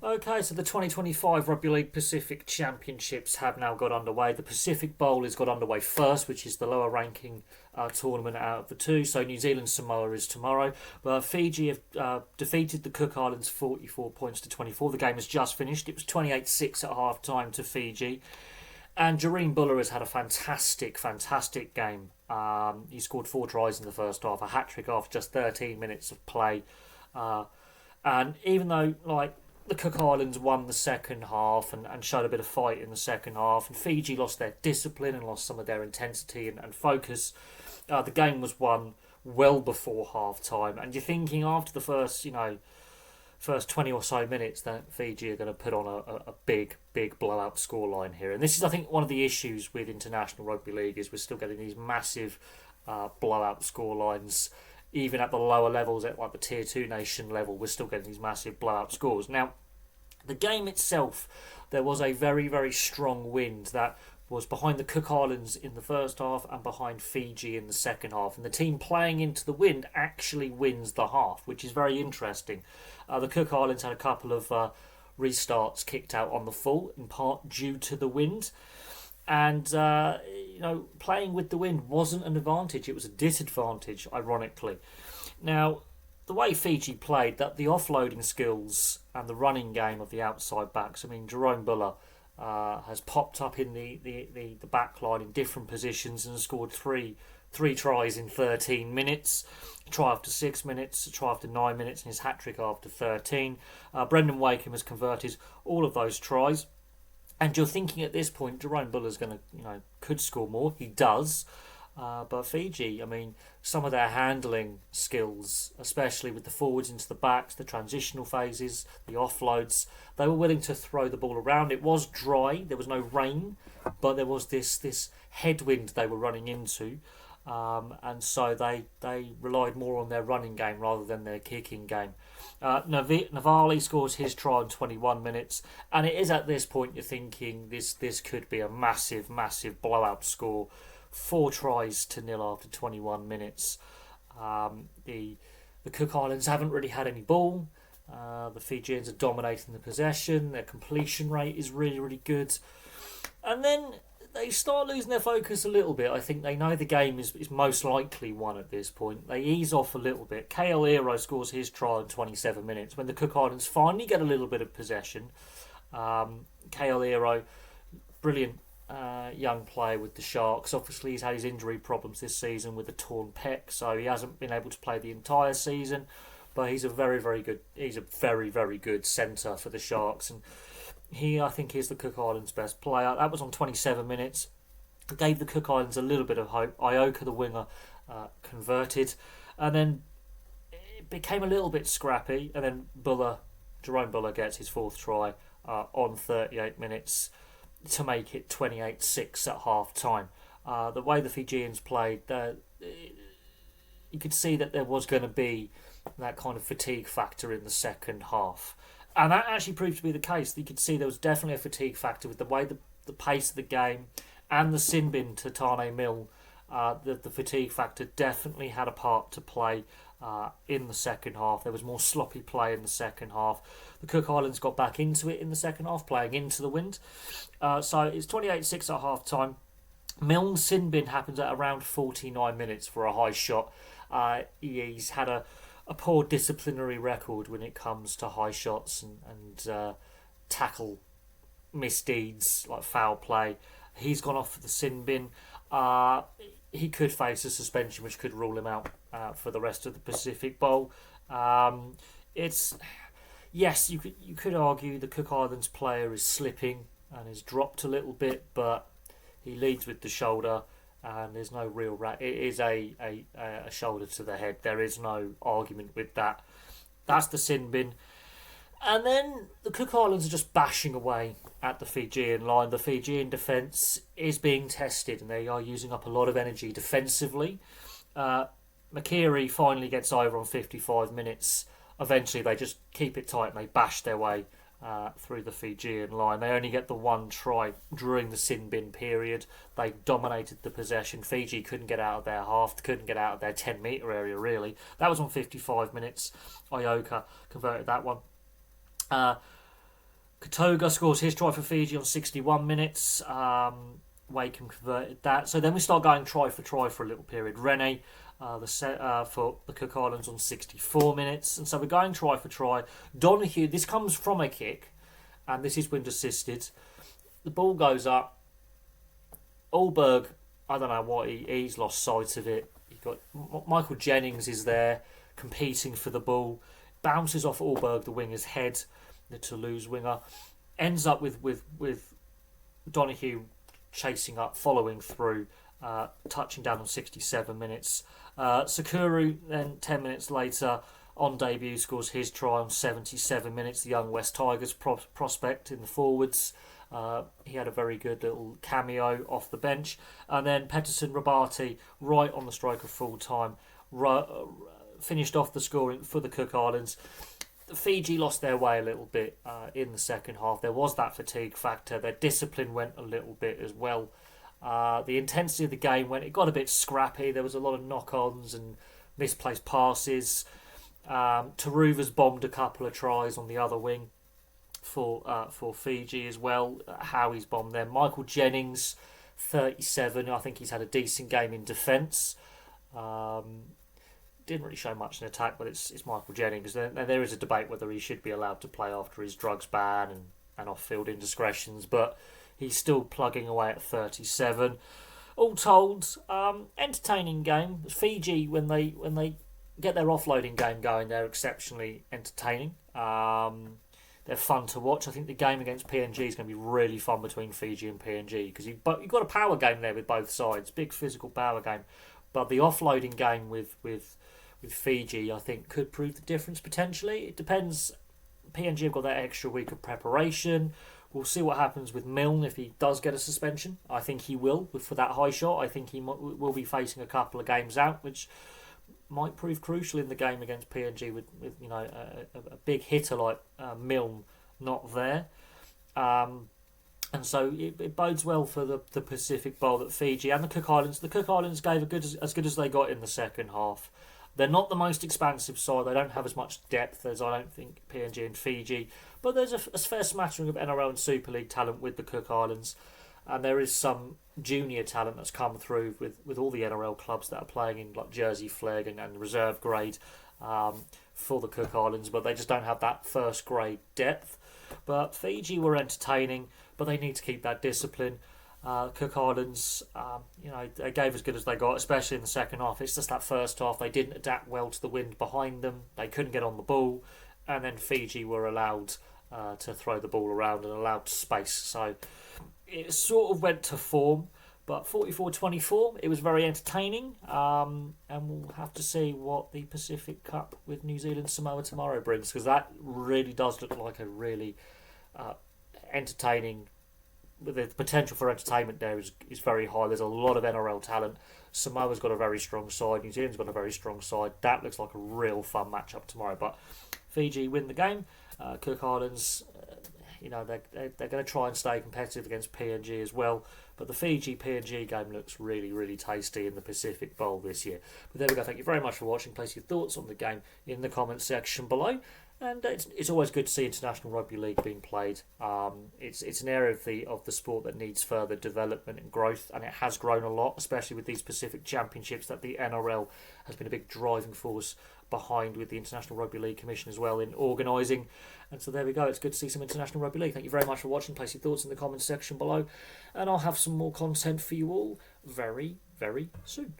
Okay, so the 2025 Rugby League Pacific Championships have now got underway. The Pacific Bowl has got underway first, which is the lower ranking tournament out of the two. So New Zealand Samoa is tomorrow. But Fiji have defeated the Cook Islands 44 points to 24. The game has just finished. It was 28-6 at half time to Fiji. And Jahream Bula has had a fantastic game. He scored 4 tries in the first half, a hat trick after just 13 minutes of play. And even though, the Cook Islands won the second half and showed a bit of fight in the second half, and Fiji lost their discipline and lost some of their intensity and focus, the game was won well before half time. And you're thinking after the first 20 or so minutes that Fiji are going to put on a big blowout scoreline here. And this is, I think, one of the issues with international rugby league is we're still getting these massive blowout scorelines. Even at the lower levels, at the tier 2 nation level, we're still getting these massive blowout scores. Now, the game itself, there was a very strong wind that was behind the Cook Islands in the first half and behind Fiji in the second half. And the team playing into the wind actually wins the half, which is very interesting. The Cook Islands had a couple of restarts kicked out on the full, in part due to the wind. And, playing with the wind wasn't an advantage. It was a disadvantage, ironically. Now, the way Fiji played, that the offloading skills and the running game of the outside backs, Jahream Bula has popped up in the back line in different positions and scored three tries in 13 minutes. A try after 6 minutes, a try after 9 minutes, and his hat-trick after 13. Brendan Wakeham has converted all of those tries. And you're thinking at this point, Jahream Bula's going to, could score more. He does. But Fiji, some of their handling skills, especially with the forwards into the backs, the transitional phases, the offloads, they were willing to throw the ball around. It was dry. There was no rain, but there was this headwind they were running into. And so they relied more on their running game rather than their kicking game. Navali scores his try in 21 minutes, and it is at this point you're thinking this could be a massive blowout score. 4 tries to nil after 21 minutes. The Cook Islands haven't really had any ball. The Fijians are dominating the possession. Their completion rate is really good. And then they start losing their focus a little bit. I think they know the game is most likely won at this point. They ease off a little bit. KL Ero scores his try in 27 minutes. When the Cook Islands finally get a little bit of possession, KL Ero, brilliant young player with the Sharks. Obviously, he's had his injury problems this season with a torn pec, so he hasn't been able to play the entire season. But he's a very very good centre for the Sharks, and he, I think, is the Cook Islands' best player. That was on 27 minutes. It gave the Cook Islands a little bit of hope. Ioka, the winger, converted. And then it became a little bit scrappy. And then Jahream Bula gets his 4th try on 38 minutes to make it 28-6 at half time. The way the Fijians played, you could see that there was going to be that kind of fatigue factor in the second half. And that actually proved to be the case. You could see there was definitely a fatigue factor with the way the pace of the game and the sin bin to Tane Mill. The fatigue factor definitely had a part to play in the second half. There was more sloppy play in the second half. The Cook Islands got back into it in the second half, playing into the wind. So it's 28-6 at half time. Milne's sin bin happens at around 49 minutes for a high shot. He's had a poor disciplinary record when it comes to high shots and tackle misdeeds like foul play. He's gone off for the sin bin. He could face a suspension which could rule him out for the rest of the Pacific Bowl. Yes, you could argue the Cook Islands player is slipping and is dropped a little bit, but he leads with the shoulder. And there's no real it is a shoulder to the head. There is no argument with that. That's the sin bin. And then the Cook Islands are just bashing away at the Fijian line. The Fijian defence is being tested and they are using up a lot of energy defensively. Makiri finally gets over on 55 minutes. Eventually they just keep it tight and they bash their way through the Fijian line. They only get the 1 try during the sin bin period. They dominated the possession. Fiji couldn't get out of their half, couldn't get out of their 10 metre area really. That was on 55 minutes. Ioka converted that one. Katoga scores his try for Fiji on 61 minutes. Wakeham converted that. So then we start going try for a little period. Rene for the Cook Islands on 64 minutes. And so we're going try for try. Donahue, this comes from a kick, and this is wind assisted. The ball goes up. Allberg, I don't know what, he's lost sight of it. You've got Michael Jennings is there competing for the ball. Bounces off Allberg, the winger's head, the Toulouse winger. Ends up with Donahue chasing up, following through, touching down on 67 minutes. Sakuru then 10 minutes later on debut scores his try on 77 minutes. The young West Tigers prospect in the forwards. He had a very good little cameo off the bench. And then Peterson Rabati right on the stroke of full time finished off the scoring for the Cook Islands. Fiji lost their way a little bit in the second half. There was that fatigue factor. Their discipline went a little bit as well. The intensity of the game it got a bit scrappy. There was a lot of knock-ons and misplaced passes. Taruva's bombed a couple of tries on the other wing for Fiji as well. How he's bombed them. Michael Jennings, 37. I think he's had a decent game in defence. Didn't really show much in attack, but it's Michael Jennings. There is a debate whether he should be allowed to play after his drugs ban and off-field indiscretions, but he's still plugging away at 37. All told, entertaining game. Fiji, when they get their offloading game going, they're exceptionally entertaining. They're fun to watch. I think the game against PNG is going to be really fun between Fiji and PNG because you've got a power game there with both sides, big physical power game. But the offloading game with Fiji, I think, could prove the difference potentially. It depends. PNG have got that extra week of preparation. We'll see what happens with Milne if he does get a suspension. I think he will for that high shot. I think he will be facing a couple of games out, which might prove crucial in the game against PNG with a big hitter like Milne not there. And so it bodes well for the Pacific Bowl that Fiji and the Cook Islands. The Cook Islands gave as good as they got in the second half. They're not the most expansive side. They don't have as much depth as I don't think PNG and Fiji. But there's a fair smattering of NRL and Super League talent with the Cook Islands. And there is some junior talent that's come through with all the NRL clubs that are playing in like Jersey Flag and reserve grade for the Cook Islands. But they just don't have that first grade depth. But Fiji were entertaining, but they need to keep that discipline. Cook Islands, they gave as good as they got, especially in the second half. It's just that first half, they didn't adapt well to the wind behind them. They couldn't get on the ball, and then Fiji were allowed to throw the ball around and allowed space. So it sort of went to form, but 44-24, it was very entertaining, and we'll have to see what the Pacific Cup with New Zealand Samoa tomorrow brings, because that really does look like a really entertaining. The potential for entertainment there is very high. There's a lot of NRL talent. Samoa's got a very strong side. New Zealand's got a very strong side. That looks like a real fun matchup tomorrow. But Fiji win the game. Cook Islands, they're going to try and stay competitive against PNG as well. But the Fiji-PNG game looks really, really tasty in the Pacific Bowl this year. But there we go. Thank you very much for watching. Place your thoughts on the game in the comments section below. And it's always good to see international rugby league being played. It's an area of the sport that needs further development and growth, and it has grown a lot, especially with these Pacific Championships that the NRL has been a big driving force behind, with the International Rugby League Commission as well in organising. And so there we go. It's good to see some international rugby league. Thank you very much for watching. Place your thoughts in the comments section below, and I'll have some more content for you all very, very soon.